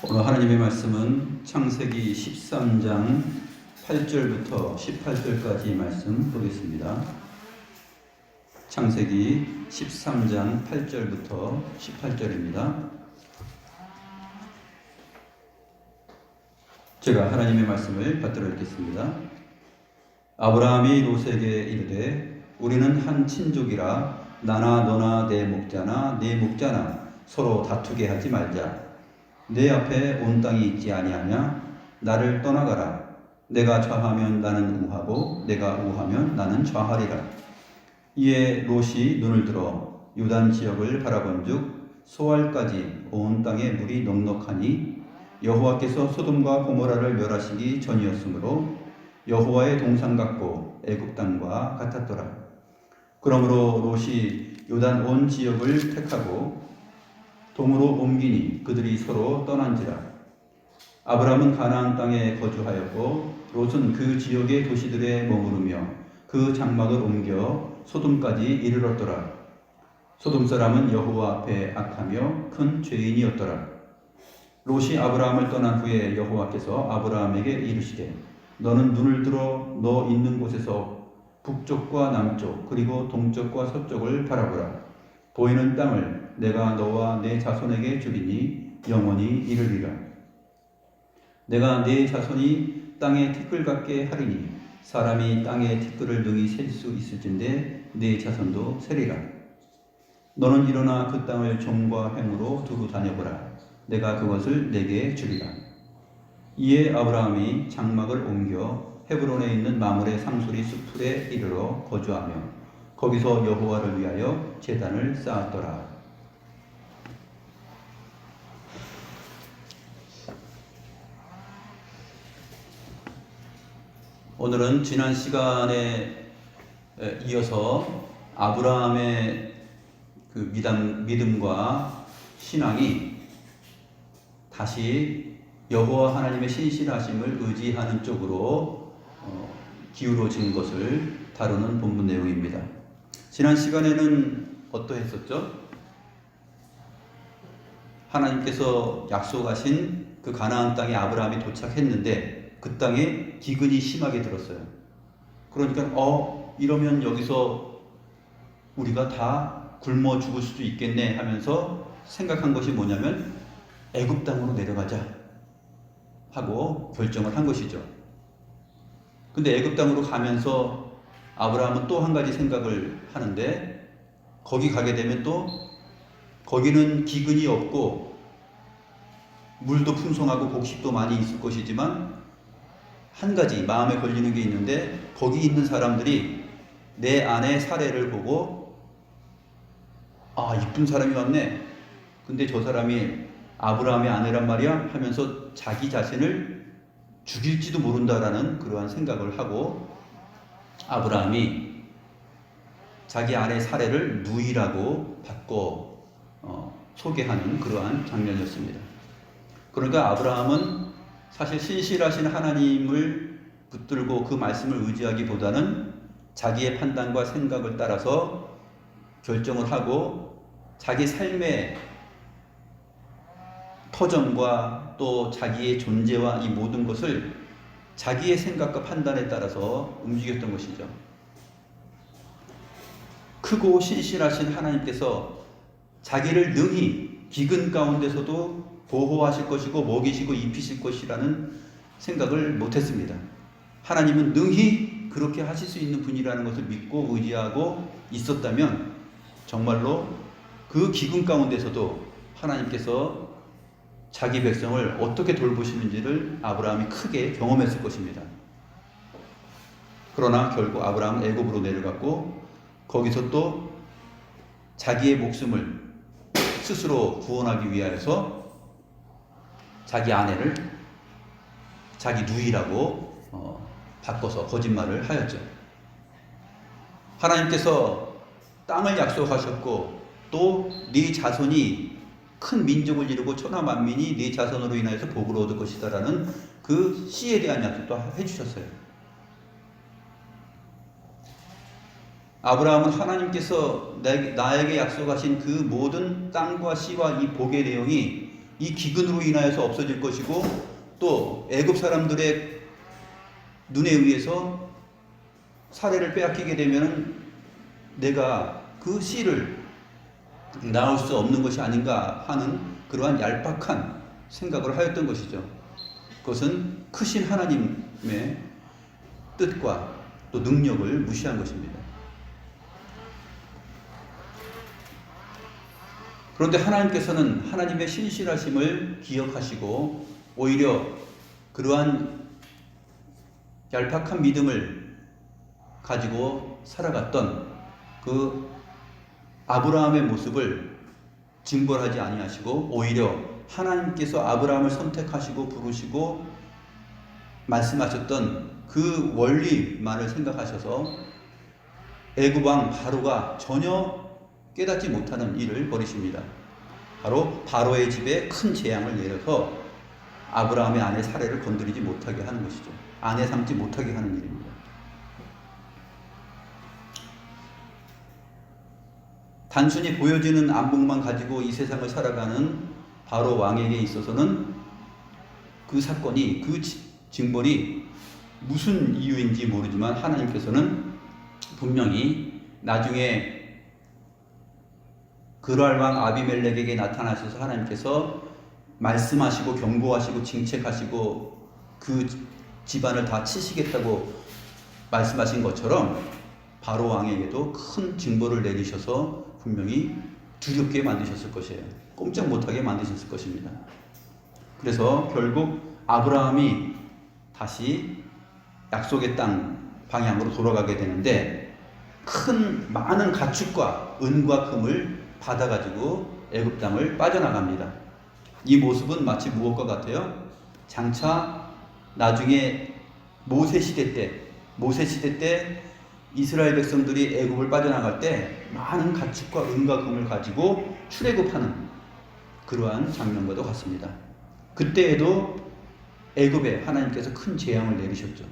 오늘 하나님의 말씀은 창세기 13장 8절부터 18절까지 말씀 보겠습니다. 창세기 13장 8절부터 18절입니다. 제가 하나님의 말씀을 받들어 읽겠습니다. 아브라함이 롯에게 이르되 우리는 한 친족이라 나나 너나 내 목자나 네 목자나 서로 다투게 하지 말자. 내 앞에 온 땅이 있지 아니하냐? 나를 떠나가라. 내가 좌하면 나는 우하고 내가 우하면 나는 좌하리라. 이에 롯이 눈을 들어 요단 지역을 바라본즉 소알까지 온 땅에 물이 넉넉하니 여호와께서 소돔과 고모라를 멸하시기 전이었으므로 여호와의 동상 같고 애굽 땅과 같았더라. 그러므로 롯이 요단 온 지역을 택하고 동으로 옮기니 그들이 서로 떠난지라. 아브라함은 가나안 땅에 거주하였고 롯은 그 지역의 도시들에 머무르며 그 장막을 옮겨 소돔까지 이르렀더라. 소돔 사람은 여호와 앞에 악하며 큰 죄인이었더라. 롯이 아브라함을 떠난 후에 여호와께서 아브라함에게 이르시되 너는 눈을 들어 너 있는 곳에서 북쪽과 남쪽 그리고 동쪽과 서쪽을 바라보라. 보이는 땅을 내가 너와 내 자손에게 주리니 영원히 이르리라. 내가 내 자손이 땅의 티끌 같게 하리니 사람이 땅의 티끌을 능히 셀 수 있을진데 내 자손도 세리라. 너는 일어나 그 땅을 종과 행으로 두루 다녀보라. 내가 그것을 내게 주리라. 이에 아브라함이 장막을 옮겨 헤브론에 있는 마므레 상수리 수풀에 이르러 거주하며 거기서 여호와를 위하여 제단을 쌓았더라. 오늘은 지난 시간에 이어서 아브라함의 그 믿음과 신앙이 다시 여호와 하나님의 신실하심을 의지하는 쪽으로 기울어진 것을 다루는 본문 내용입니다. 지난 시간에는 어떠했었죠? 하나님께서 약속하신 그 가나안 땅에 아브라함이 도착했는데 그 땅에 기근이 심하게 들었어요. 그러니까 이러면 여기서 우리가 다 굶어 죽을 수도 있겠네 하면서 생각한 것이 뭐냐면 애굽 땅으로 내려가자 하고 결정을 한 것이죠. 근데 애굽 땅으로 가면서 아브라함은 또 한 가지 생각을 하는데 거기 가게 되면 또 거기는 기근이 없고 물도 풍성하고 곡식도 많이 있을 것이지만 한 가지 마음에 걸리는 게 있는데 거기 있는 사람들이 내 아내 사례를 보고 이쁜 사람이 왔네. 근데 저 사람이 아브라함의 아내란 말이야 하면서 자기 자신을 죽일지도 모른다라는 그러한 생각을 하고 아브라함이 자기 아내 사례를 누이라고 바꿔 소개하는 그러한 장면이었습니다. 그러니까 아브라함은 사실 신실하신 하나님을 붙들고 그 말씀을 의지하기보다는 자기의 판단과 생각을 따라서 결정을 하고 자기 삶의 터전과 또 자기의 존재와 이 모든 것을 자기의 생각과 판단에 따라서 움직였던 것이죠. 크고 신실하신 하나님께서 자기를 능히 기근 가운데서도 보호하실 것이고 먹이시고 입히실 것이라는 생각을 못했습니다. 하나님은 능히 그렇게 하실 수 있는 분이라는 것을 믿고 의지하고 있었다면 정말로 그 기근 가운데서도 하나님께서 자기 백성을 어떻게 돌보시는지를 아브라함이 크게 경험했을 것입니다. 그러나 결국 아브라함은 애굽으로 내려갔고 거기서 또 자기의 목숨을 스스로 구원하기 위하여서 자기 아내를 자기 누이라고 바꿔서 거짓말을 하였죠. 하나님께서 땅을 약속하셨고 또 네 자손이 큰 민족을 이루고 천하 만민이 네 자손으로 인하여서 복을 얻을 것이다 라는 그 씨에 대한 약속도 해주셨어요. 아브라함은 하나님께서 나에게 약속하신 그 모든 땅과 씨와 이 복의 내용이 이 기근으로 인하여서 없어질 것이고 또 애굽 사람들의 눈에 의해서 사례를 빼앗기게 되면 내가 그 씨를 낳을 수 없는 것이 아닌가 하는 그러한 얄팍한 생각을 하였던 것이죠. 그것은 크신 하나님의 뜻과 또 능력을 무시한 것입니다. 그런데 하나님께서는 하나님의 신실하심을 기억하시고 오히려 그러한 얄팍한 믿음을 가지고 살아갔던 그 아브라함의 모습을 징벌하지 아니하시고 오히려 하나님께서 아브라함을 선택하시고 부르시고 말씀하셨던 그 원리만을 생각하셔서 애굽 왕 바로가 전혀 깨닫지 못하는 일을 벌이십니다. 바로 바로의 집에 큰 재앙을 내려서 아브라함의 아내 사례를 건드리지 못하게 하는 것이죠. 아내 삼지 못하게 하는 일입니다. 단순히 보여지는 안목만 가지고 이 세상을 살아가는 바로 왕에게 있어서는 그 사건이, 그 징벌이 무슨 이유인지 모르지만 하나님께서는 분명히 나중에 그랄 왕 아비멜렉에게 나타나셔서 하나님께서 말씀하시고 경고하시고 징책하시고 그 집안을 다 치시겠다고 말씀하신 것처럼 바로 왕에게도 큰 징벌을 내리셔서 분명히 두렵게 만드셨을 것이에요. 꼼짝 못하게 만드셨을 것입니다. 그래서 결국 아브라함이 다시 약속의 땅 방향으로 돌아가게 되는데 많은 가축과 은과 금을 받아가지고 애굽 땅을 빠져나갑니다. 이 모습은 마치 무엇과 같아요? 장차 나중에 모세 시대 때 이스라엘 백성들이 애굽을 빠져나갈 때 많은 가축과 은과 금을 가지고 출애굽하는 그러한 장면과도 같습니다. 그때에도 애굽에 하나님께서 큰 재앙을 내리셨죠.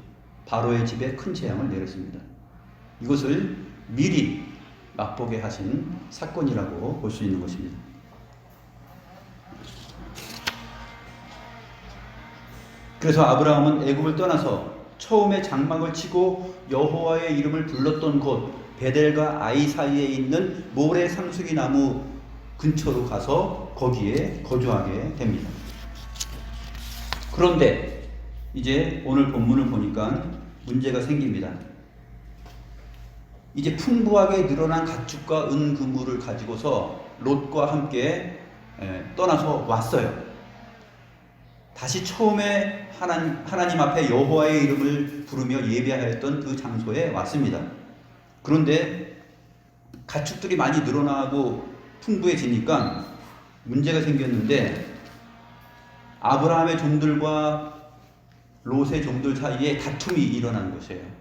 바로의 집에 큰 재앙을 내렸습니다. 이것을 미리 맛보게 하신 사건이라고 볼 수 있는 것입니다. 그래서 아브라함은 애굽을 떠나서 처음에 장막을 치고 여호와의 이름을 불렀던 곳 베델과 아이 사이에 있는 모래 상수리 나무 근처로 가서 거기에 거주하게 됩니다. 그런데 이제 오늘 본문을 보니까 문제가 생깁니다. 이제 풍부하게 늘어난 가축과 은 금물을 가지고서 롯과 함께 떠나서 왔어요. 다시 처음에 하나님 앞에 여호와의 이름을 부르며 예배하였던 그 장소에 왔습니다. 그런데 가축들이 많이 늘어나고 풍부해지니까 문제가 생겼는데 아브라함의 종들과 롯의 종들 사이에 다툼이 일어난 것이에요.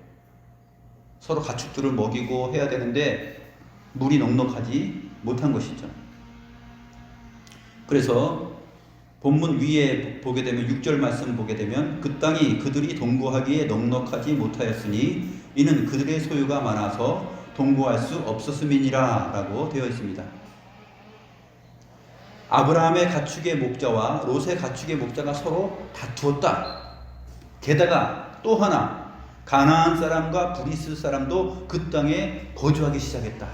서로 가축들을 먹이고 해야 되는데 물이 넉넉하지 못한 것이죠. 그래서 본문 위에 보게 되면 6절 말씀 보게 되면 그 땅이 그들이 동거하기에 넉넉하지 못하였으니 이는 그들의 소유가 많아서 동거할 수 없었음이니라 라고 되어 있습니다. 아브라함의 가축의 목자와 롯의 가축의 목자가 서로 다투었다. 게다가 또 하나 가나안 사람과 브리스 사람도 그 땅에 거주하기 시작했다.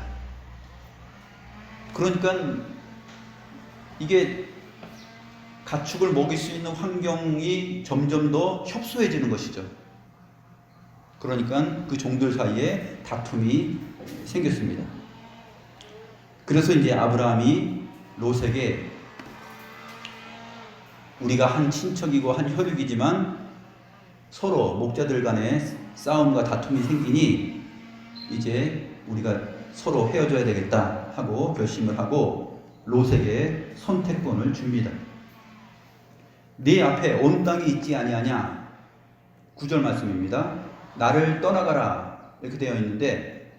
그러니까 이게 가축을 먹일 수 있는 환경이 점점 더 협소해지는 것이죠. 그러니까 그 종들 사이에 다툼이 생겼습니다. 그래서 이제 아브라함이 롯에게 우리가 한 친척이고 한 혈육이지만 서로 목자들 간에 싸움과 다툼이 생기니 이제 우리가 서로 헤어져야 되겠다 하고 결심을 하고 롯에게 선택권을 줍니다. 네 앞에 온 땅이 있지 아니하냐? 9절 말씀입니다. 나를 떠나가라 이렇게 되어 있는데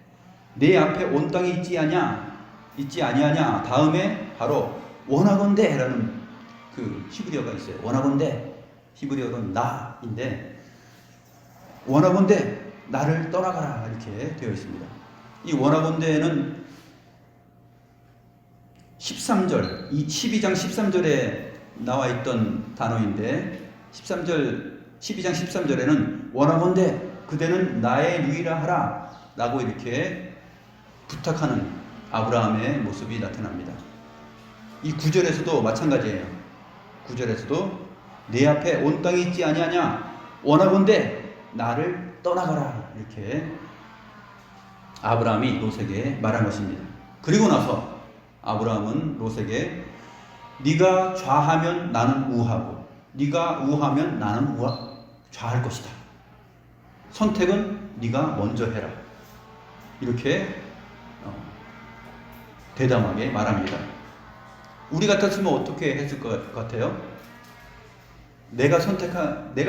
네 앞에 온 땅이 있지 아니하냐? 다음에 바로 원하건대 라는 그 히브리어가 있어요. 원하건대 히브리어로는 나인데 원하건대 나를 떠나가라 이렇게 되어 있습니다. 이 원하건대는 13절, 이 12장 13절에 나와 있던 단어인데 12장 13절에는 원하건대 그대는 나의 누이라 하라 라고 이렇게 부탁하는 아브라함의 모습이 나타납니다. 이 9절에서도 마찬가지예요. 9절에서도 내 앞에 온 땅이 있지 아니하냐 원하건대 나를 떠나가라 이렇게 아브라함이 롯에게 말한 것입니다. 그리고 나서 아브라함은 롯에게 네가 좌하면 나는 우하고 네가 우하면 나는 좌할 것이다. 선택은 네가 먼저 해라. 이렇게 대담하게 말합니다. 우리 같았으면 어떻게 했을 것 같아요? 내가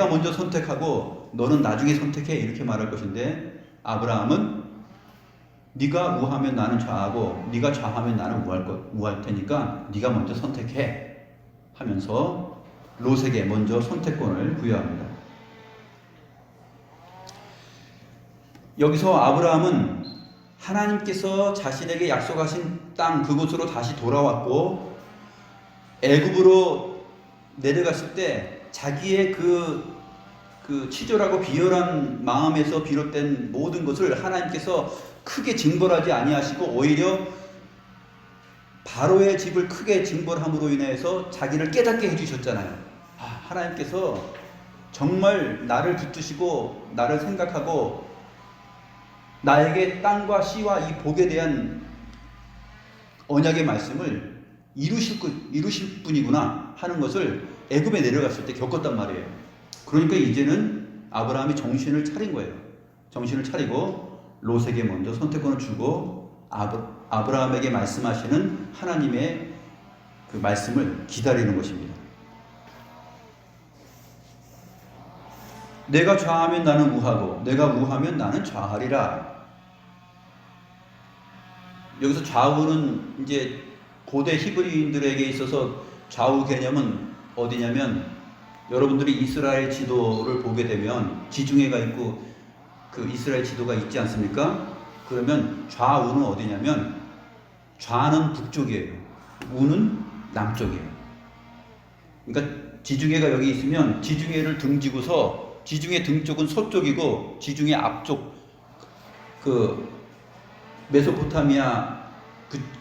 먼저 선택하고 너는 나중에 선택해 이렇게 말할 것인데 아브라함은 네가 우하면 나는 좌하고 네가 좌하면 나는 우할 테니까 네가 먼저 선택해 하면서 롯에게 먼저 선택권을 부여합니다. 여기서 아브라함은 하나님께서 자신에게 약속하신 땅 그곳으로 다시 돌아왔고 애굽으로 내려갔을 때 자기의 그 치졸하고 비열한 마음에서 비롯된 모든 것을 하나님께서 크게 징벌하지 아니하시고 오히려 바로의 집을 크게 징벌함으로 인해서 자기를 깨닫게 해주셨잖아요. 하나님께서 정말 나를 붙드시고 나를 생각하고 나에게 땅과 씨와 이 복에 대한 언약의 말씀을 이루실 분이구나 하는 것을 애굽에 내려갔을 때 겪었단 말이에요. 그러니까 이제는 아브라함이 정신을 차린 거예요. 정신을 차리고 롯에게 먼저 선택권을 주고 아브라함에게 말씀하시는 하나님의 그 말씀을 기다리는 것입니다. 내가 좌하면 나는 우하고 내가 우하면 나는 좌하리라. 여기서 좌우는 이제 고대 히브리인들에게 있어서 좌우 개념은 어디냐면 여러분들이 이스라엘 지도를 보게 되면 지중해가 있고 그 이스라엘 지도가 있지 않습니까? 그러면 좌우는 어디냐면 좌는 북쪽이에요. 우는 남쪽이에요. 그러니까 지중해가 여기 있으면 지중해를 등지고서 지중해 등쪽은 서쪽이고 지중해 앞쪽 그 메소포타미아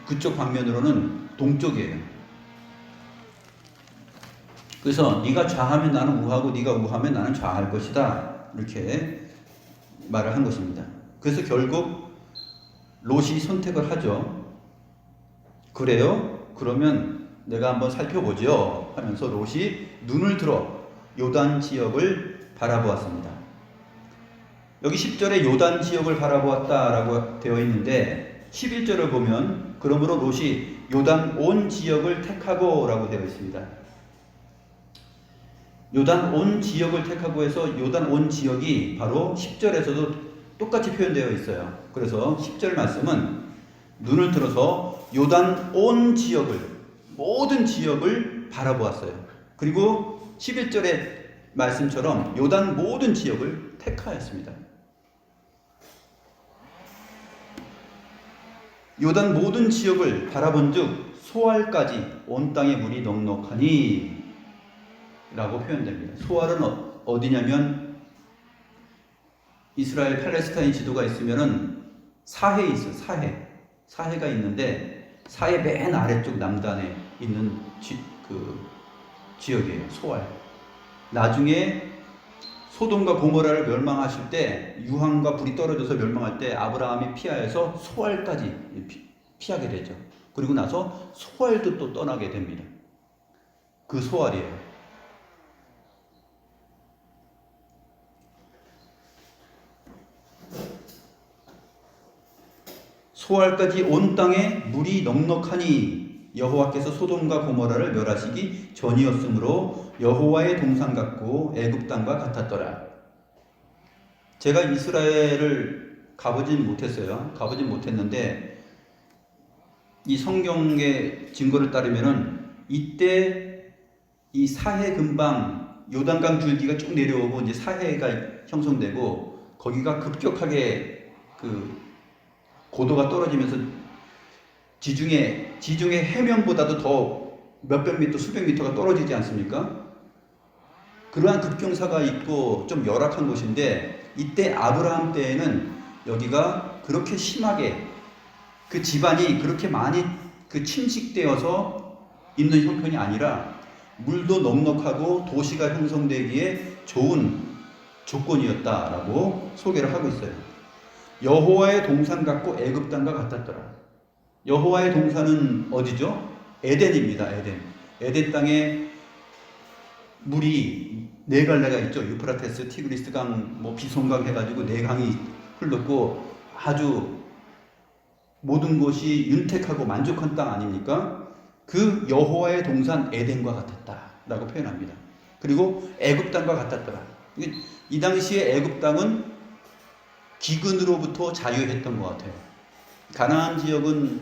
그쪽 방면으로는 동쪽이에요. 그래서 네가 좌하면 나는 우하고 네가 우하면 나는 좌할 것이다. 이렇게 말을 한 것입니다. 그래서 결국 롯이 선택을 하죠. 그래요? 그러면 내가 한번 살펴보죠 하면서 롯이 눈을 들어 요단 지역을 바라보았습니다. 여기 10절에 요단 지역을 바라보았다라고 되어 있는데 11절을 보면 그러므로 롯이 요단 온 지역을 택하고 라고 되어 있습니다. 요단 온 지역을 택하고 해서 요단 온 지역이 바로 10절에서도 똑같이 표현되어 있어요. 그래서 10절 말씀은 눈을 들어서 요단 온 지역을 모든 지역을 바라보았어요. 그리고 11절의 말씀처럼 요단 모든 지역을 택하였습니다. 요단 모든 지역을 바라본즉 소알까지 온 땅의 물이 넉넉하니 라고 표현됩니다. 소알은 어디냐면 이스라엘 팔레스타인 지도가 있으면은 사해에 있어요. 사해가 있는데 사해 맨 아래쪽 남단에 있는 지역이에요. 소알. 나중에 소돔과 고모라를 멸망하실 때 유황과 불이 떨어져서 멸망할 때 아브라함이 피하여서 소알까지 피하게 되죠. 그리고 나서 소알도 또 떠나게 됩니다. 그 소알이에요. 소알까지 온 땅에 물이 넉넉하니 여호와께서 소돔과 고모라를 멸하시기 전이었으므로 여호와의 동산 같고 애굽 땅과 같았더라. 제가 이스라엘을 가보진 못했어요. 가보진 못했는데 이 성경의 증거를 따르면은 이때 이 사해 근방 요단강 줄기가 쭉 내려오고 이제 사해가 형성되고 거기가 급격하게 고도가 떨어지면서 지중해 해면보다도 더 몇백 미터, 수백 미터가 떨어지지 않습니까? 그러한 급경사가 있고 좀 열악한 곳인데, 이때 아브라함 때에는 여기가 그렇게 심하게, 그 집안이 그렇게 많이 그 침식되어서 있는 형편이 아니라 물도 넉넉하고 도시가 형성되기에 좋은 조건이었다라고 소개를 하고 있어요. 여호와의 동산 같고 애굽 땅과 같았더라. 여호와의 동산은 어디죠? 에덴입니다. 에덴. 에덴 땅에 물이 네 갈래가 있죠. 유프라테스, 티그리스 강, 뭐 비손강 해가지고 네 강이 흘렀고 아주 모든 것이 윤택하고 만족한 땅 아닙니까? 그 여호와의 동산 에덴과 같았다라고 표현합니다. 그리고 애굽 땅과 같았더라. 이 당시에 애굽 땅은 기근으로부터 자유했던 것 같아요. 가나안 지역은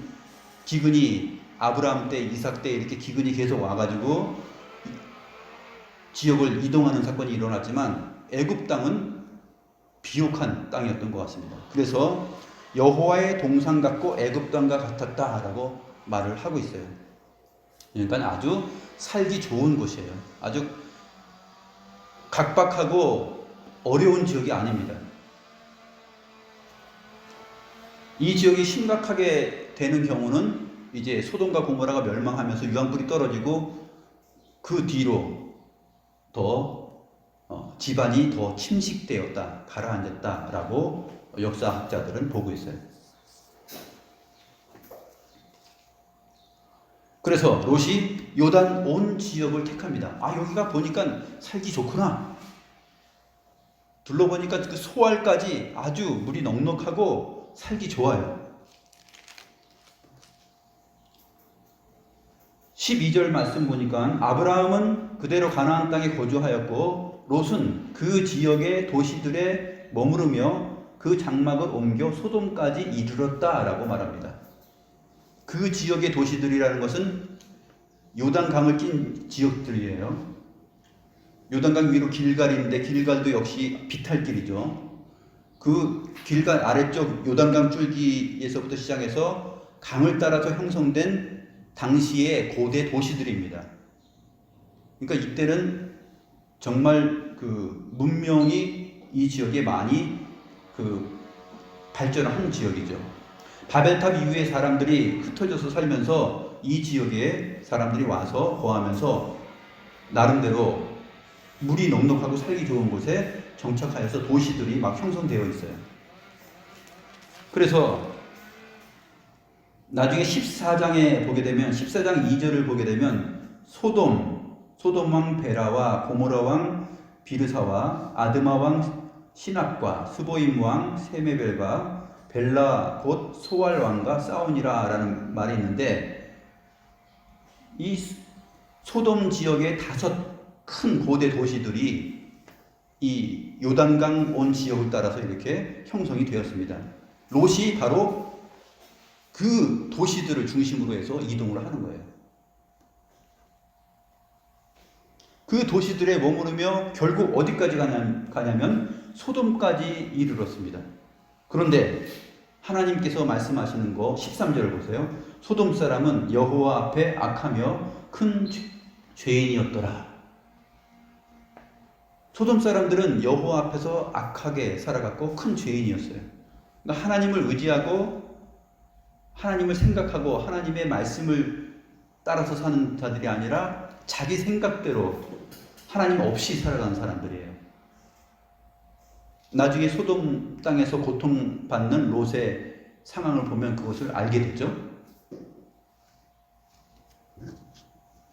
기근이 아브라함 때, 이삭 때 이렇게 기근이 계속 와가지고 지역을 이동하는 사건이 일어났지만 애굽 땅은 비옥한 땅이었던 것 같습니다. 그래서 여호와의 동산 같고 애굽 땅과 같았다라고 말을 하고 있어요. 그러니까 아주 살기 좋은 곳이에요. 아주 각박하고 어려운 지역이 아닙니다. 이 지역이 심각하게 되는 경우는 이제 소돔과 고모라가 멸망하면서 유황불이 떨어지고 그 뒤로 더 집안이 더 침식되었다, 가라앉았다라고 역사학자들은 보고 있어요. 그래서 롯이 요단 온 지역을 택합니다. 아, 여기가 보니까 살기 좋구나. 둘러보니까 그 소알까지 아주 물이 넉넉하고 살기 좋아요. 12절 말씀 보니까 아브라함은 그대로 가나안 땅에 거주하였고 롯은 그 지역의 도시들에 머무르며 그 장막을 옮겨 소돔까지 이르렀다라고 말합니다. 그 지역의 도시들이라는 것은 요단강을 낀 지역들이에요. 요단강 위로 길갈인데 길갈도 역시 비탈길이죠. 그 길갈 아래쪽 요단강 줄기에서부터 시작해서 강을 따라서 형성된 당시의 고대 도시들입니다. 그러니까 이때는 정말 그 문명이 이 지역에 많이 그 발전한 지역이죠. 바벨탑 이후에 사람들이 흩어져서 살면서 이 지역에 사람들이 와서 거하면서 나름대로 물이 넉넉하고 살기 좋은 곳에 정착하여서 도시들이 막 형성되어 있어요. 그래서 나중에 14장에 보게 되면 14장 2절을 보게 되면 소돔 왕 베라와 고모라 왕 비르사와 아드마 왕 시납과 스보임 왕 세메벨과 벨라 곧 소알 왕과 싸우니라 라는 말이 있는데, 이 소돔 지역의 5 큰 고대 도시들이 이 요단강 온 지역을 따라서 이렇게 형성이 되었습니다. 롯이 바로 그 도시들을 중심으로 해서 이동을 하는 거예요. 그 도시들에 머무르며 결국 어디까지 가냐면 소돔까지 이르렀습니다. 그런데 하나님께서 말씀하시는 거 13절을 보세요. 소돔 사람은 여호와 앞에 악하며 큰 죄인이었더라. 소돔 사람들은 여호와 앞에서 악하게 살아갔고 큰 죄인이었어요. 그러니까 하나님을 의지하고 하나님을 생각하고 하나님의 말씀을 따라서 사는 자들이 아니라 자기 생각대로 하나님 없이 살아가는 사람들이에요. 나중에 소돔 땅에서 고통받는 롯의 상황을 보면 그것을 알게 되죠.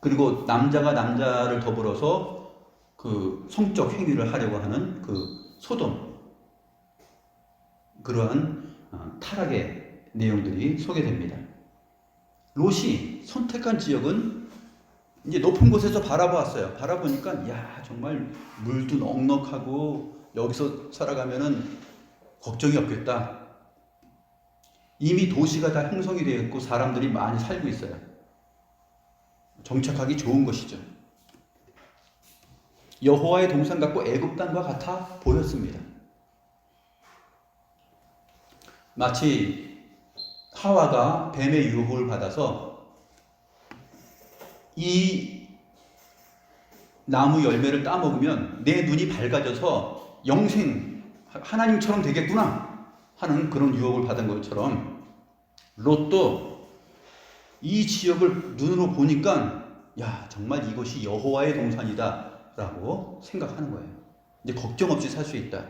그리고 남자가 남자를 더불어서 그 성적 행위를 하려고 하는 그 소돔, 그러한 타락의 내용들이 소개됩니다. 롯이 선택한 지역은 이제 높은 곳에서 바라보았어요. 바라보니까 야, 정말 물도 넉넉하고 여기서 살아가면은 걱정이 없겠다. 이미 도시가 다 형성이 되어 있고 사람들이 많이 살고 있어요. 정착하기 좋은 것이죠. 여호와의 동산 같고 애굽 땅과 같아 보였습니다. 마치 하와가 뱀의 유혹을 받아서 이 나무 열매를 따먹으면 내 눈이 밝아져서 영생, 하나님처럼 되겠구나 하는 그런 유혹을 받은 것처럼 롯도 이 지역을 눈으로 보니까 야, 정말 이것이 여호와의 동산이다 라고 생각하는 거예요. 이제 걱정 없이 살 수 있다.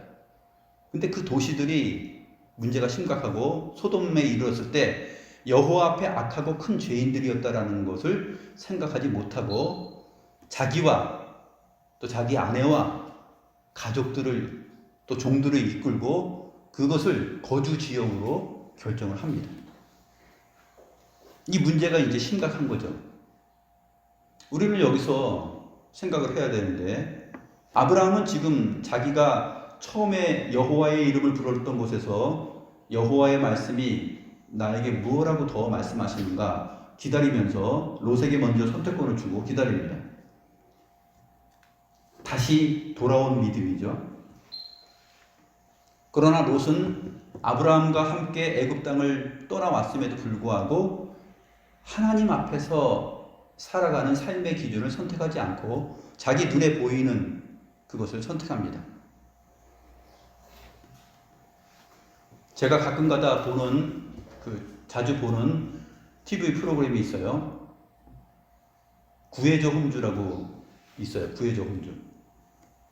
근데 그 도시들이 문제가 심각하고 소돔에 이르렀을 때 여호와 앞에 악하고 큰 죄인들이었다라는 것을 생각하지 못하고 자기와 또 자기 아내와 가족들을 또 종들을 이끌고 그것을 거주 지역으로 결정을 합니다. 이 문제가 이제 심각한 거죠. 우리는 여기서 생각을 해야 되는데 아브라함은 지금 자기가 처음에 여호와의 이름을 부르던 곳에서 여호와의 말씀이 나에게 무엇라고 더 말씀하시는가 기다리면서 롯에게 먼저 선택권을 주고 기다립니다. 다시 돌아온 믿음이죠. 그러나 롯은 아브라함과 함께 애굽 땅을 떠나왔음에도 불구하고 하나님 앞에서 살아가는 삶의 기준을 선택하지 않고 자기 눈에 보이는 그것을 선택합니다. 제가 가끔가다 자주 보는 TV 프로그램이 있어요. 구해줘 홈즈라고 있어요. 구해줘 홈즈.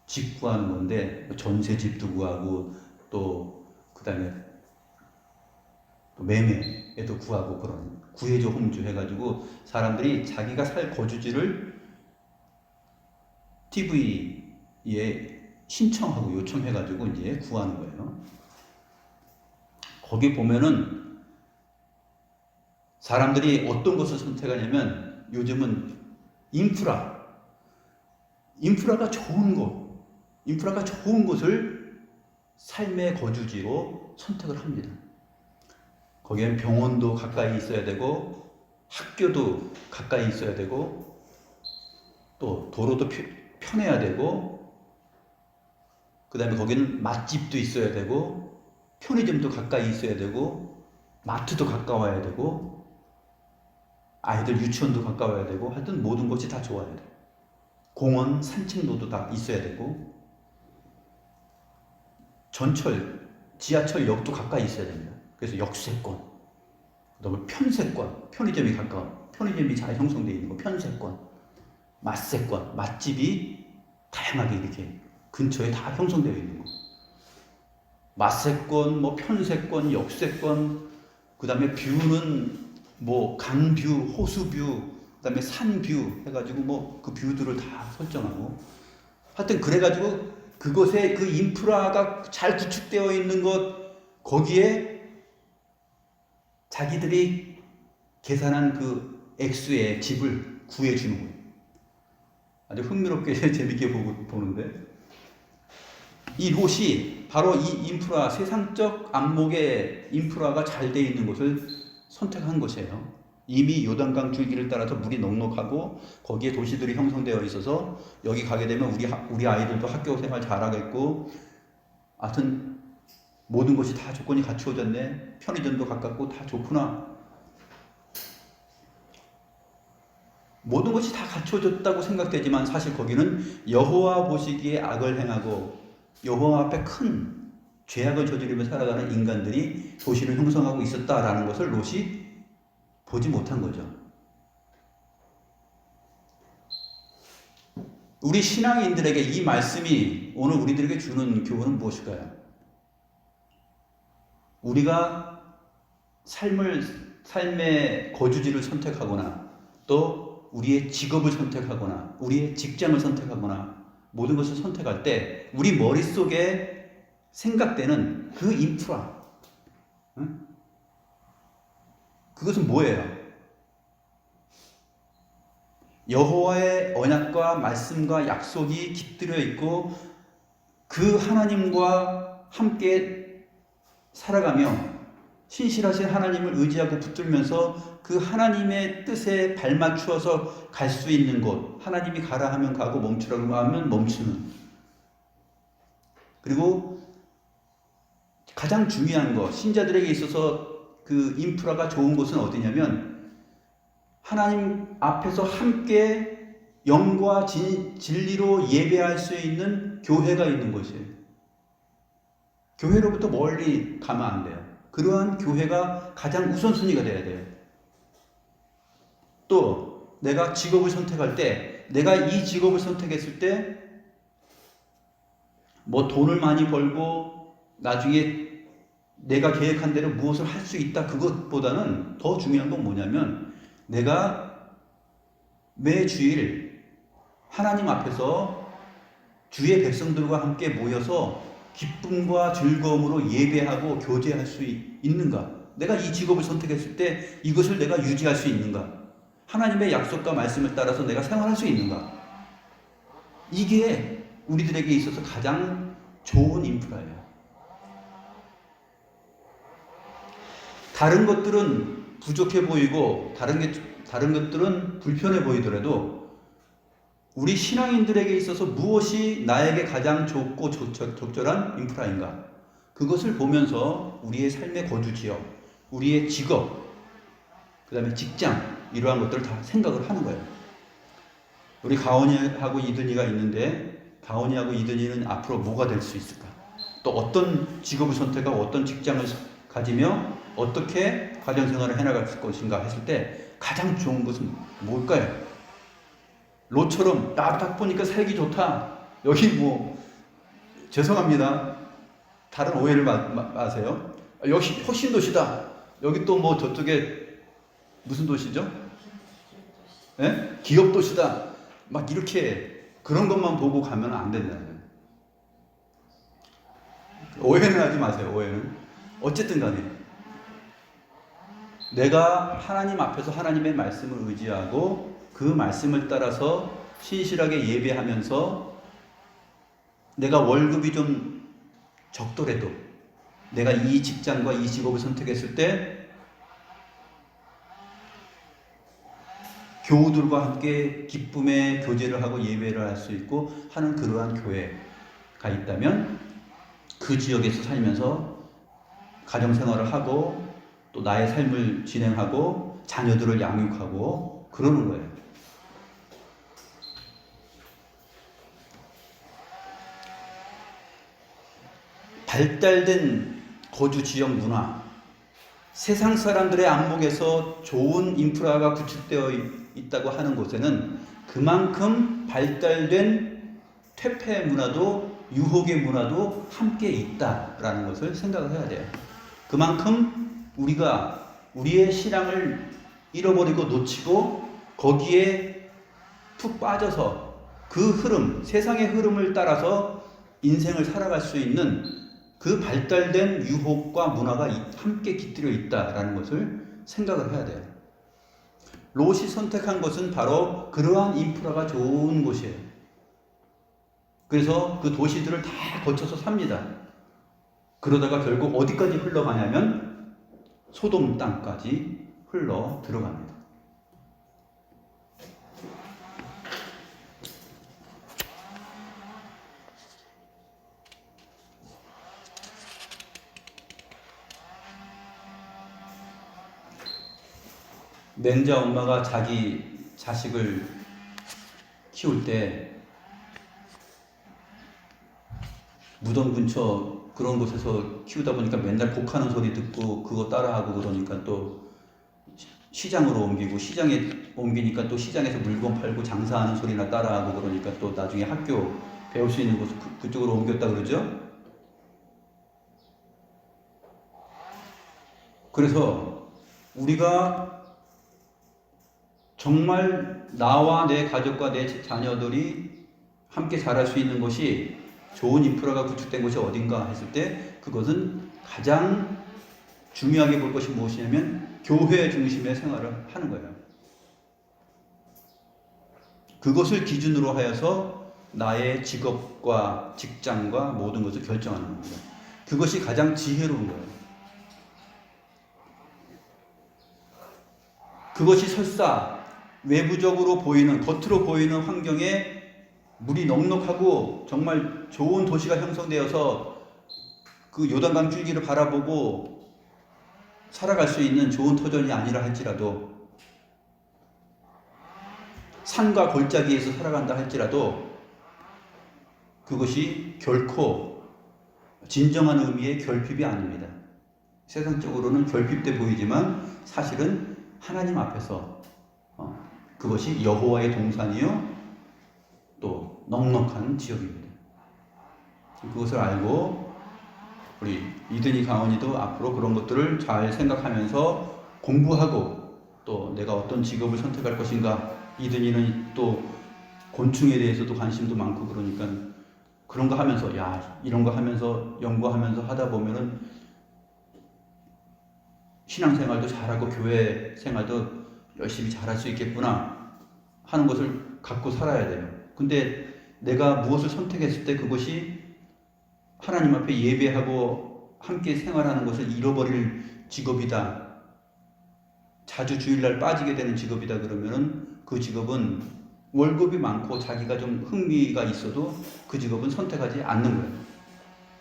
집 구하는 건데 전세집도 구하고 또 그다음에 또 매매에도 구하고 그런 구해줘 홈즈 해가지고 사람들이 자기가 살 거주지를 TV에 신청하고 요청해가지고 이제 구하는 거예요. 거기 보면은 사람들이 어떤 것을 선택하냐면 요즘은 인프라가 좋은 곳을 삶의 거주지로 선택을 합니다. 거기엔 병원도 가까이 있어야 되고 학교도 가까이 있어야 되고 또 도로도 편해야 되고 그 다음에 거기는 맛집도 있어야 되고 편의점도 가까이 있어야 되고 마트도 가까워야 되고 아이들 유치원도 가까워야 되고 하여튼 모든 것이 다 좋아야 돼. 공원, 산책로도 다 있어야 되고 전철, 지하철역도 가까이 있어야 됩니다. 그래서 역세권, 그다음에 편세권, 편의점이 가까운, 편의점이 잘 형성되어 있는 거, 편세권, 맛세권, 맛집이 다양하게 이렇게 근처에 다 형성되어 있는 거. 맛세권, 뭐 편세권, 역세권, 그다음에 뷰는 뭐 강뷰, 호수뷰, 그다음에 산뷰 해가지고 뭐 그 뷰들을 다 설정하고 하여튼 그래가지고 그곳에 그 인프라가 잘 구축되어 있는 것 거기에 자기들이 계산한 그 액수의 집을 구해주는 거예요. 아주 흥미롭게 재밌게 보는데 이 롯이 바로 이 인프라, 세상적 안목의 인프라가 잘 되어 있는 곳을 선택한 것이에요. 이미 요단강 줄기를 따라서 물이 넉넉하고 거기에 도시들이 형성되어 있어서 여기 가게 되면 우리 아이들도 학교 생활 잘하겠고 하여튼 모든 것이 다 조건이 갖추어졌네. 편의점도 가깝고 다 좋구나. 모든 것이 다 갖추어졌다고 생각되지만 사실 거기는 여호와 보시기에 악을 행하고 여호와 앞에 큰 죄악을 저지르며 살아가는 인간들이 도시를 형성하고 있었다라는 것을 롯이 보지 못한 거죠. 우리 신앙인들에게 이 말씀이 오늘 우리들에게 주는 교훈은 무엇일까요? 우리가 삶의 거주지를 선택하거나 또 우리의 직업을 선택하거나 우리의 직장을 선택하거나 모든 것을 선택할 때 우리 머릿속에 생각되는 그 인프라, 그것은 뭐예요? 여호와의 언약과 말씀과 약속이 깃들여 있고 그 하나님과 함께 살아가며 신실하신 하나님을 의지하고 붙들면서 그 하나님의 뜻에 발맞추어서 갈 수 있는 곳, 하나님이 가라 하면 가고 멈추라고 하면 멈추는. 그리고 가장 중요한 것, 신자들에게 있어서 그 인프라가 좋은 곳은 어디냐면 하나님 앞에서 함께 영과 진리로 예배할 수 있는 교회가 있는 곳이에요. 교회로부터 멀리 가면 안 돼요. 그러한 교회가 가장 우선순위가 돼야 돼요. 또 내가 직업을 선택할 때, 내가 이 직업을 선택했을 때 뭐 돈을 많이 벌고 나중에 내가 계획한 대로 무엇을 할 수 있다, 그것보다는 더 중요한 건 뭐냐면, 내가 매 주일 하나님 앞에서 주의 백성들과 함께 모여서 기쁨과 즐거움으로 예배하고 교제할 수 있는가? 내가 이 직업을 선택했을 때 이것을 내가 유지할 수 있는가? 하나님의 약속과 말씀을 따라서 내가 생활할 수 있는가? 이게 우리들에게 있어서 가장 좋은 인프라예요. 다른 것들은 부족해 보이고 다른 것들은 불편해 보이더라도 우리 신앙인들에게 있어서 무엇이 나에게 가장 좋고 적절한 인프라인가? 그것을 보면서 우리의 삶의 거주 지역, 우리의 직업, 그 다음에 직장, 이러한 것들을 다 생각을 하는 거예요. 우리 가온이하고 이든이가 있는데, 가온이하고 이든이는 앞으로 뭐가 될 수 있을까? 또 어떤 직업을 선택하고 어떤 직장을 가지며 어떻게 가정생활을 해나갈 것인가 했을 때 가장 좋은 것은 뭘까요? 로처럼 딱 보니까 살기 좋다. 여기 뭐 죄송합니다. 다른 오해를 마세요. 여기 혁신도시다. 여기 또 뭐 저쪽에 무슨 도시죠? 네? 기업도시다. 막 이렇게 그런 것만 보고 가면 안 된다는. 오해는 하지 마세요. 오해는. 어쨌든 간에 내가 하나님 앞에서 하나님의 말씀을 의지하고 그 말씀을 따라서 신실하게 예배하면서 내가 월급이 좀 적더라도 내가 이 직장과 이 직업을 선택했을 때 교우들과 함께 기쁨의 교제를 하고 예배를 할 수 있고 하는 그러한 교회가 있다면 그 지역에서 살면서 가정생활을 하고 또 나의 삶을 진행하고 자녀들을 양육하고 그러는 거예요. 발달된 거주 지역 문화, 세상 사람들의 안목에서 좋은 인프라가 구축되어 있다고 하는 곳에는 그만큼 발달된 퇴폐 문화도 유혹의 문화도 함께 있다라는 것을 생각을 해야 돼요. 그만큼 우리가 우리의 신앙을 잃어버리고 놓치고 거기에 푹 빠져서 그 흐름, 세상의 흐름을 따라서 인생을 살아갈 수 있는 그 발달된 유혹과 문화가 함께 깃들여 있다라는 것을 생각을 해야 돼요. 롯이 선택한 것은 바로 그러한 인프라가 좋은 곳이에요. 그래서 그 도시들을 다 거쳐서 삽니다. 그러다가 결국 어디까지 흘러가냐면 소돔 땅까지 흘러 들어갑니다. 맹자 엄마가 자기 자식을 키울 때 무덤 근처 그런 곳에서 키우다 보니까 맨날 곡하는 소리 듣고 그거 따라하고 그러니까 또 시장으로 옮기고 시장에 옮기니까 또 시장에서 물건 팔고 장사하는 소리나 따라하고 그러니까 또 나중에 학교 배울 수 있는 곳 그쪽으로 옮겼다 그러죠. 그래서 우리가 정말 나와 내 가족과 내 자녀들이 함께 자랄 수 있는 곳이 좋은 인프라가 구축된 곳이 어딘가 했을 때 그것은 가장 중요하게 볼 것이 무엇이냐면 교회 중심의 생활을 하는 거예요. 그것을 기준으로 하여서 나의 직업과 직장과 모든 것을 결정하는 겁니다. 그것이 가장 지혜로운 거예요. 그것이 설사 외부적으로 보이는, 겉으로 보이는 환경에 물이 넉넉하고 정말 좋은 도시가 형성되어서 그 요단강 줄기를 바라보고 살아갈 수 있는 좋은 터전이 아니라 할지라도 산과 골짜기에서 살아간다 할지라도 그것이 결코 진정한 의미의 결핍이 아닙니다. 세상적으로는 결핍돼 보이지만 사실은 하나님 앞에서 그것이 여호와의 동산이요 또 넉넉한 지역입니다. 그것을 알고 우리 이든이 강원이도 앞으로 그런 것들을 잘 생각하면서 공부하고 또 내가 어떤 직업을 선택할 것인가. 이든이는 또 곤충에 대해서도 관심도 많고 그러니까 그런 거 하면서 이런 거 하면서 연구하면서 하다 보면은 신앙생활도 잘하고 교회 생활도 열심히 잘할 수 있겠구나 하는 것을 갖고 살아야 돼요. 근데 내가 무엇을 선택했을 때 그것이 하나님 앞에 예배하고 함께 생활하는 것을 잃어버릴 직업이다. 자주 주일날 빠지게 되는 직업이다 그러면은 그 직업은 월급이 많고 자기가 좀 흥미가 있어도 그 직업은 선택하지 않는 거예요.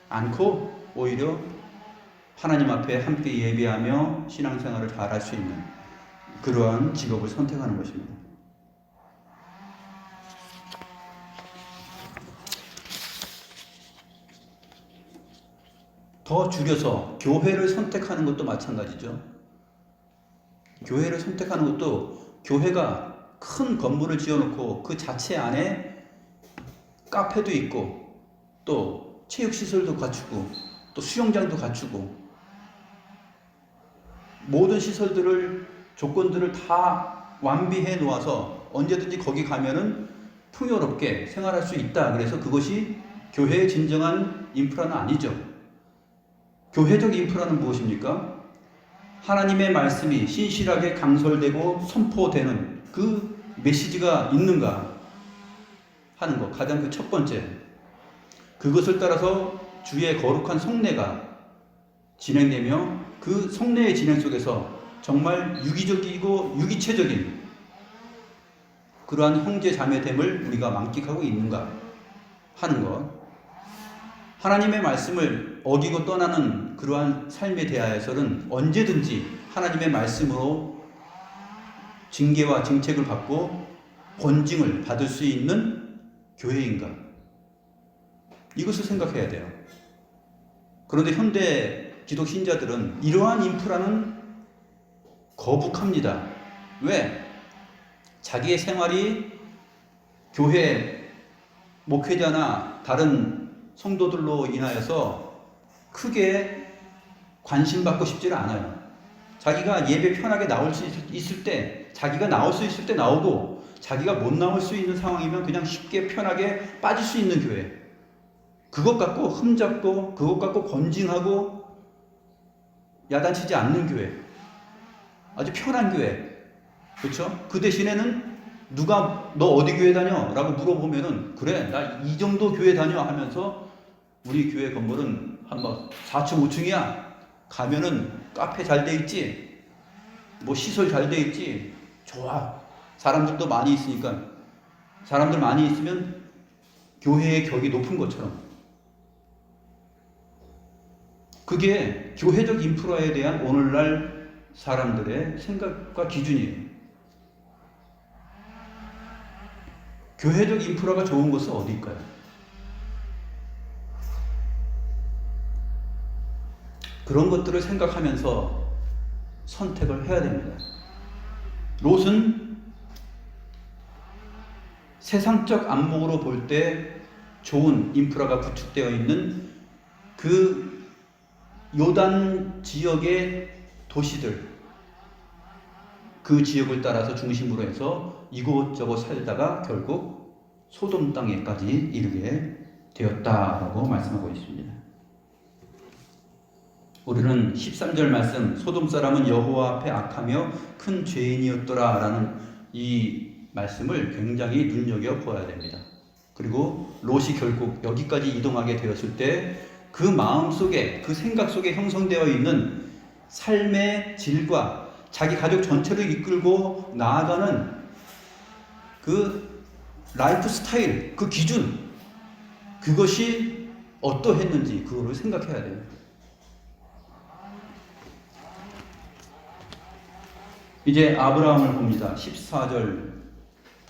않고 오히려 하나님 앞에 함께 예배하며 신앙생활을 잘할 수 있는 그러한 직업을 선택하는 것입니다. 더 줄여서 교회를 선택하는 것도 마찬가지죠. 교회를 선택하는 것도 교회가 큰 건물을 지어놓고 그 자체 안에 카페도 있고 또 체육시설도 갖추고 또 수영장도 갖추고 모든 시설들을 조건들을 다 완비해 놓아서 언제든지 거기 가면은 풍요롭게 생활할 수 있다. 그래서 그것이 교회의 진정한 인프라는 아니죠. 교회적 인프라는 무엇입니까? 하나님의 말씀이 신실하게 강설되고 선포되는 그 메시지가 있는가 하는 것. 가장 그 첫 번째. 그것을 따라서 주의 거룩한 성례가 진행되며 그 성례의 진행 속에서 정말 유기적이고 유기체적인 그러한 형제 자매됨을 우리가 만끽하고 있는가 하는 것. 하나님의 말씀을 어기고 떠나는 그러한 삶에 대하여서는 언제든지 하나님의 말씀으로 징계와 징책을 받고 권징을 받을 수 있는 교회인가? 이것을 생각해야 돼요. 그런데 현대 기독 신자들은 이러한 인프라는 거북합니다. 왜? 자기의 생활이 교회 목회자나 다른 성도들로 인하여서 크게 관심받고 싶지를 않아요. 자기가 예배 편하게 나올 수 있을 때, 자기가 나올 수 있을 때 나오고, 자기가 못 나올 수 있는 상황이면 그냥 쉽게 편하게 빠질 수 있는 교회. 그것 갖고 흠잡고, 그것 갖고 권징하고, 야단치지 않는 교회. 아주 편한 교회. 그렇죠? 그 대신에는 누가 너 어디 교회 다녀? 라고 물어보면은 그래 나 이 정도 교회 다녀 하면서 우리 교회 건물은 한 4층 5층이야. 가면은 카페 잘 돼 있지, 뭐 시설 잘 돼 있지, 좋아. 사람들도 많이 있으니까. 사람들 많이 있으면 교회의 격이 높은 것처럼. 그게 교회적 인프라에 대한 오늘날 사람들의 생각과 기준이에요. 교회적 인프라가 좋은 것은 어디일까요? 그런 것들을 생각하면서 선택을 해야 됩니다. 롯은 세상적 안목으로 볼 때 좋은 인프라가 구축되어 있는 그 요단 지역의 도시들, 그 지역을 따라서 중심으로 해서 이곳저곳 살다가 결국 소돔 땅에까지 이르게 되었다라고 말씀하고 있습니다. 우리는 13절 말씀, 소돔 사람은 여호와 앞에 악하며 큰 죄인이었더라 라는 이 말씀을 굉장히 눈여겨보아야 됩니다. 그리고 롯이 결국 여기까지 이동하게 되었을 때 그 마음 속에, 그 생각 속에 형성되어 있는 삶의 질과 자기 가족 전체를 이끌고 나아가는 그 라이프 스타일, 그 기준, 그것이 어떠했는지 그거를 생각해야 돼요. 이제 아브라함을 봅니다. 14절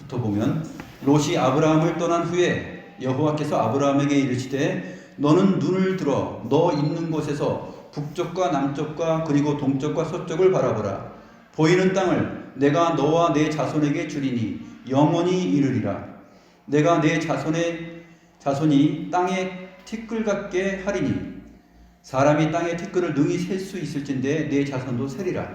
보면 롯이 아브라함을 떠난 후에 여호와께서 아브라함에게 이르시되 너는 눈을 들어 너 있는 곳에서 북쪽과 남쪽과 그리고 동쪽과 서쪽을 바라보라. 보이는 땅을 내가 너와 내 자손에게 주리니 영원히 이르리라. 내가 내 자손이 땅에 티끌 같게 하리니 사람이 땅의 티끌을 능히 셀 수 있을진데 내 자손도 세리라.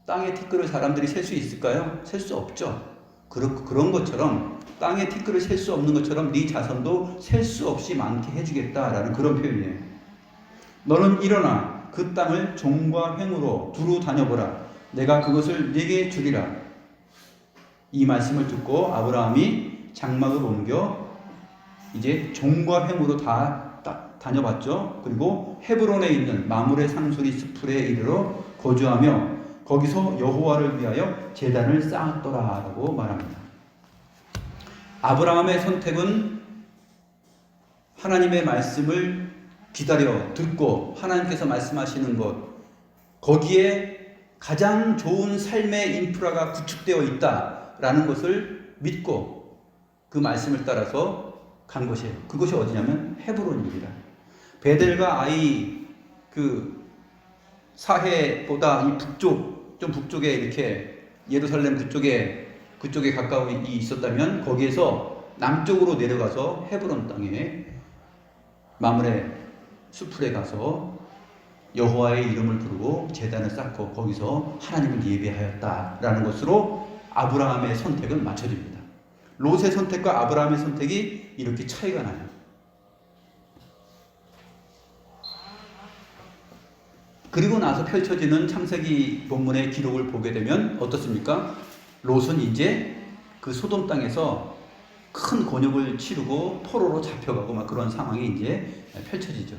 땅의 티끌을 사람들이 셀 수 있을까요? 셀 수 없죠. 그런 것처럼 땅의 티끌을 셀 수 없는 것처럼 네 자손도 셀 수 없이 많게 해주겠다라는 그런 표현이에요. 너는 일어나 그 땅을 종과 횡으로 두루 다녀보라. 내가 그것을 네게 주리라. 이 말씀을 듣고 아브라함이 장막을 옮겨 이제 종과 횡으로 다 다녀봤죠. 그리고 헤브론에 있는 마므레 상수리 스풀에 이르러 거주하며 거기서 여호와를 위하여 제단을 쌓았더라라고 말합니다. 아브라함의 선택은 하나님의 말씀을 기다려 듣고 하나님께서 말씀하시는 것, 거기에 가장 좋은 삶의 인프라가 구축되어 있다라는 것을 믿고 그 말씀을 따라서 간 것이에요. 그것이 어디냐면 헤브론입니다. 베델과 아이 그 사해보다 이 좀 북쪽에 이렇게 예루살렘 그쪽에 가까이 있었다면 거기에서 남쪽으로 내려가서 헤브론 땅에 마므레 수풀에 가서 여호와의 이름을 부르고 제단을 쌓고 거기서 하나님을 예배하였다라는 것으로 아브라함의 선택은 맞춰집니다. 롯의 선택과 아브라함의 선택이 이렇게 차이가 나요. 그리고 나서 펼쳐지는 창세기 본문의 기록을 보게 되면 어떻습니까? 롯은 이제 그 소돔 땅에서 큰 곤욕을 치르고 포로로 잡혀가고 막 그런 상황이 이제 펼쳐지죠.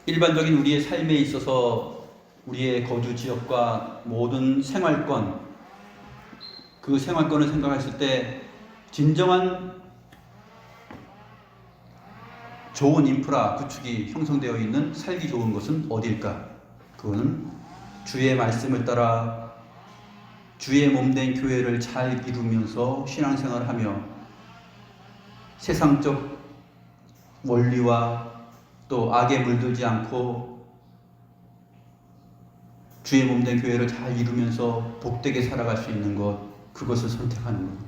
일반적인 우리의 삶에 있어서 우리의 거주 지역과 모든 생활권, 그 생활권을 생각했을 때 진정한 좋은 인프라 구축이 형성되어 있는 살기 좋은 것은 어디일까? 그거는 주의 말씀을 따라 주의 몸된 교회를 잘 이루면서 신앙생활하며 세상적 원리와 또 악에 물들지 않고 주의 몸된 교회를 잘 이루면서 복되게 살아갈 수 있는 것, 그것을 선택하는 것.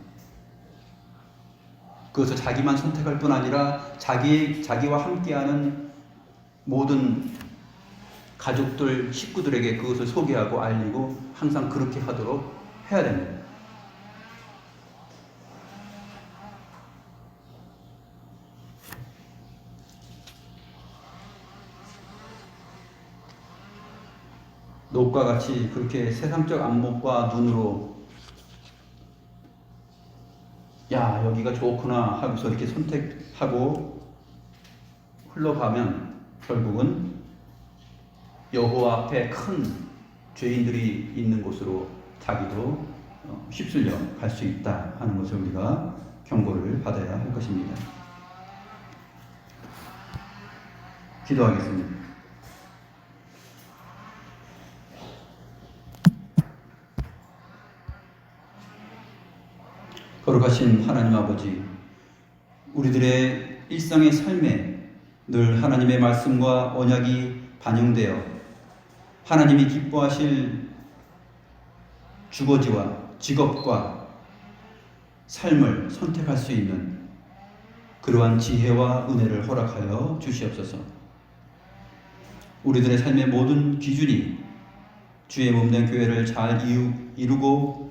그것을 자기만 선택할 뿐 아니라 자기와 함께하는 모든 가족들, 식구들에게 그것을 소개하고 알리고 항상 그렇게 하도록 해야 됩니다. 롯과 같이 그렇게 세상적 안목과 눈으로 야 여기가 좋구나 하고서 이렇게 선택하고 흘러가면 결국은 여호와 앞에 큰 죄인들이 있는 곳으로 자기도 휩쓸려 갈 수 있다 하는 것을 우리가 경고를 받아야 할 것입니다. 기도하겠습니다. 거룩하신 하나님 아버지, 우리들의 일상의 삶에 늘 하나님의 말씀과 언약이 반영되어 하나님이 기뻐하실 주거지와 직업과 삶을 선택할 수 있는 그러한 지혜와 은혜를 허락하여 주시옵소서. 우리들의 삶의 모든 기준이 주의 몸된 교회를 잘 이루고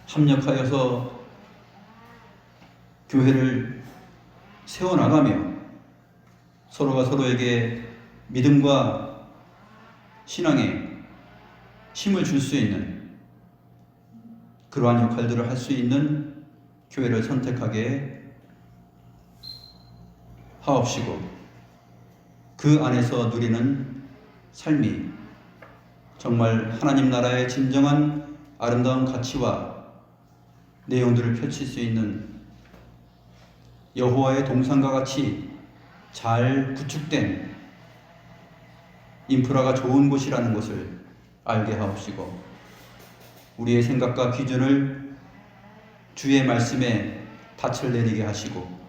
합력하여서 교회를 세워나가며 서로가 서로에게 믿음과 신앙에 힘을 줄 수 있는 그러한 역할들을 할 수 있는 교회를 선택하게 하옵시고 그 안에서 누리는 삶이 정말 하나님 나라의 진정한 아름다운 가치와 내용들을 펼칠 수 있는 여호와의 동산과 같이 잘 구축된 인프라가 좋은 곳이라는 것을 알게 하옵시고, 우리의 생각과 기준을 주의 말씀에 닻을 내리게 하시고,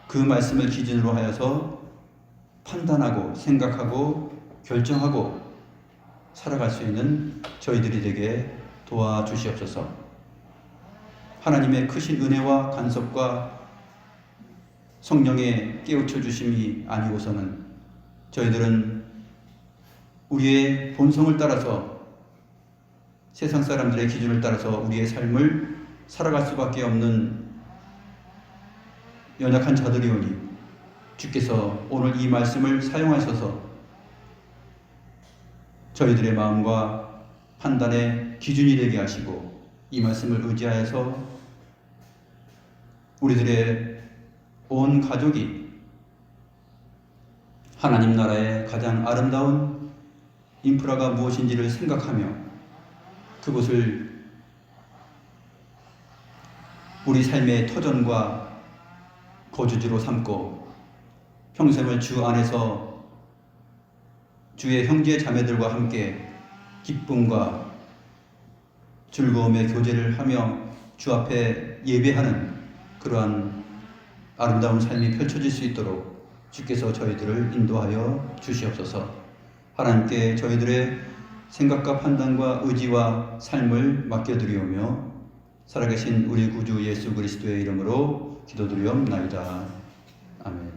그 말씀을 기준으로 하여서 판단하고 생각하고 결정하고 살아갈 수 있는 저희들이 되게 도와주시옵소서. 하나님의 크신 은혜와 간섭과 성령의 깨우쳐 주심이 아니고서는 저희들은 우리의 본성을 따라서, 세상 사람들의 기준을 따라서 우리의 삶을 살아갈 수밖에 없는 연약한 자들이오니, 주께서 오늘 이 말씀을 사용하셔서 저희들의 마음과 판단의 기준이 되게 하시고, 이 말씀을 의지하여서 우리들의 온 가족이 하나님 나라의 가장 아름다운 인프라가 무엇인지를 생각하며 그곳을 우리 삶의 터전과 거주지로 삼고 평생을 주 안에서 주의 형제 자매들과 함께 기쁨과 즐거움의 교제를 하며 주 앞에 예배하는 그러한 아름다운 삶이 펼쳐질 수 있도록 주께서 저희들을 인도하여 주시옵소서. 하나님께 저희들의 생각과 판단과 의지와 삶을 맡겨드리오며 살아계신 우리 구주 예수 그리스도의 이름으로 기도드리옵나이다. 아멘.